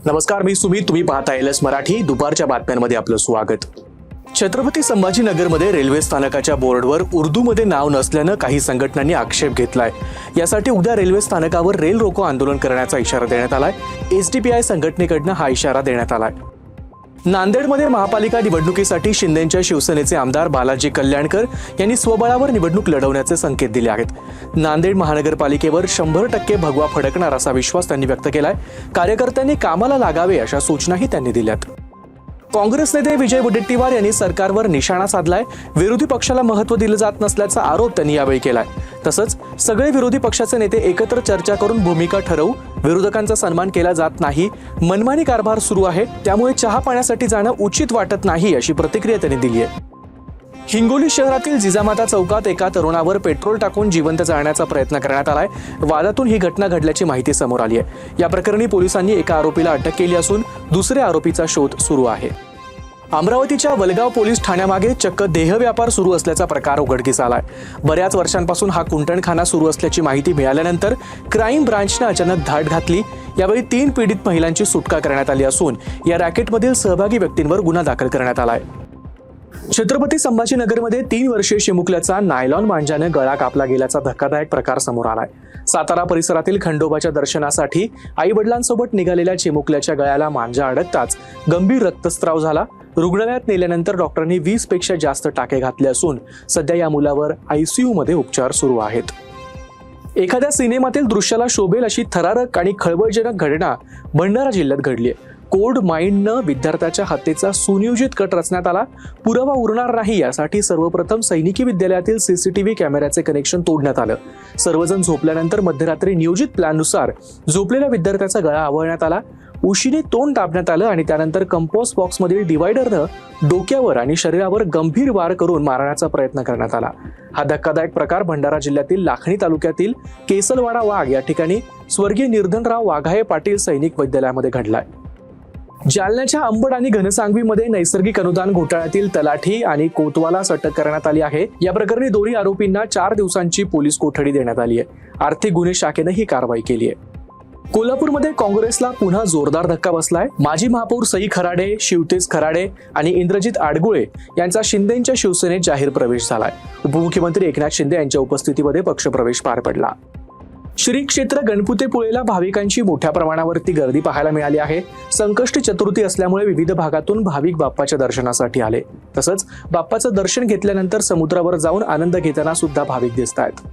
नमस्कार, मी सुमित. तुम्ही पाहता एलएस मराठी. दुपारच्या बातम्यांमध्ये आपलं स्वागत. छत्रपती संभाजीनगरमध्ये रेल्वे स्थानकाच्या बोर्डवर उर्दूमध्ये नाव नसल्यानं काही संघटनांनी आक्षेप घेतलाय. यासाठी उद्या रेल्वे स्थानकावर रेल रोको आंदोलन करण्याचा इशारा देण्यात आलाय. एसडीपीआय संघटनेकडनं हा इशारा देण्यात आलाय. नांदेडमध्ये महापालिका निवडणुकीसाठी शिंदेच्या शिवसेनेचे आमदार बालाजी कल्याणकर यांनी स्वबळावर निवडणूक लढवण्याचे संकेत दिले आहेत. नांदेड महानगरपालिकेवर 100% भगवा फडकणार असा विश्वास त्यांनी व्यक्त केलाय. कार्यकर्त्यांनी कामाला लागावे अशा सूचनाही त्यांनी दिल्यात. काँग्रेस नेते विजय वडेट्टीवार यांनी सरकारवर निशाणा साधलाय. विरोधी पक्षाला महत्त्व दिलं जात नसल्याचा आरोप त्यांनी यावेळी केलाय. तसंच सगळे विरोधी पक्षाचे नेते एकत्र चर्चा करून भूमिका ठरवू, विरोधकांचा सन्मान केला जात नाही, मनमानी कारभार सुरू आहे, त्यामुळे चहा पाण्यासाठी जाणं उचित वाटत नाही अशी प्रतिक्रिया त्यांनी दिली आहे. हिंगोली शहरातील जिजामाता चौकात एका तरुणावर पेट्रोल टाकून जिवंत जाळण्याचा प्रयत्न करण्यात आलाय. वादातून ही घटना घडल्याची माहिती समोर आली आहे. या प्रकरणी पोलिसांनी एका आरोपीला अटक केली असून दुसऱ्या आरोपीचा शोध सुरू आहे. अमरावतीच्या वलगाव पोलीस ठाण्यामागे चक्क देहव्यापार सुरू असल्याचा प्रकार उघडकीस आलाय. बऱ्याच वर्षांपासून हा कुंटणखाना सुरू असल्याची माहिती मिळाल्यानंतर क्राईम ब्रांचने अचानक धाड घातली. यावेळी 3 पीडित महिलांची सुटका करण्यात आली असून या रॅकेटमधील सहभागी व्यक्तींवर गुन्हा दाखल करण्यात आलाय. छत्रपती संभाजीनगरमध्ये 3 वर्षीय चिमुकल्याचा नायलॉन मांजाने गळा कापला गेल्याचा धक्कादायक प्रकार समोर आलाय. सातारा परिसरातील खंडोबाच्या दर्शनासाठी आई वडिलांसोबत निघालेल्या चिमुकल्याच्या गळ्याला मांजा अडकताच गंभीर रक्तस्राव झाला. रुग्णालयात नेल्यानंतर डॉक्टरांनी 20 पेक्षा जास्त टाके घातले असून सध्या या मुलावर ICU मध्ये उपचार सुरू आहेत. एखाद्या सिनेमातील दृश्याला शोभेल अशी थरारक आणि खळबळजनक घटना भंडारा जिल्ह्यात घडली आहे. कोड माइंडनं विद्यार्थ्याच्या हत्येचा सुनियोजित कट रचण्यात आला. पुरावा उरणार नाही यासाठी सर्वप्रथम सैनिकी विद्यालयातील CCTV कॅमेऱ्याचे कनेक्शन तोडण्यात आलं. सर्वजण झोपल्यानंतर मध्यरात्री नियोजित प्लॅननुसार झोपलेल्या विद्यार्थ्याचा गळा आवळण्यात आला. उशीने तोंड दाबण्यात आलं आणि त्यानंतर कंपोस्ट बॉक्समधील डिवायडरनं डोक्यावर आणि शरीरावर गंभीर वार करून मारण्याचा प्रयत्न करण्यात आला. हा धक्कादायक प्रकार भंडारा जिल्ह्यातील लाखणी तालुक्यातील केसलवाडा वाघ या ठिकाणी स्वर्गीय निर्धनराव वाघाये पाटील सैनिक वैद्यालयामध्ये घडलाय. जालन्याच्या अंबड आणि घनसांगवीमध्ये नैसर्गिक अनुदान घोटाळ्यातील तलाठी आणि कोतवालास अटक करण्यात आली आहे. या प्रकरणी दोन्ही आरोपींना 4 दिवसांची पोलीस कोठडी देण्यात आली आहे. आर्थिक गुन्हे शाखेनं ही कारवाई केली आहे. कोल्हापूरमध्ये काँग्रेसला पुन्हा जोरदार धक्का बसलाय. माजी महापौर सई खराडे, शिवतेज खराडे आणि इंद्रजित आडगुळे यांचा शिंदेच्या शिवसेनेत जाहीर प्रवेश झालाय. उपमुख्यमंत्री एकनाथ शिंदे यांच्या उपस्थितीमध्ये पक्षप्रवेश पार पडला. श्री क्षेत्र गणपतीपुळेला भाविकांची मोठ्या प्रमाणावरती गर्दी पाहायला मिळाली आहे. संकष्टी चतुर्थी असल्यामुळे विविध भागातून भाविक बाप्पाच्या दर्शनासाठी आले. तसंच बाप्पाचं दर्शन घेतल्यानंतर समुद्रावर जाऊन आनंद घेताना सुद्धा भाविक दिसत आहेत.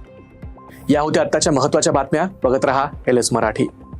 या होत्या आत्ताच्या महत्त्वाच्या बातम्या. बघत रहा एलएस मराठी.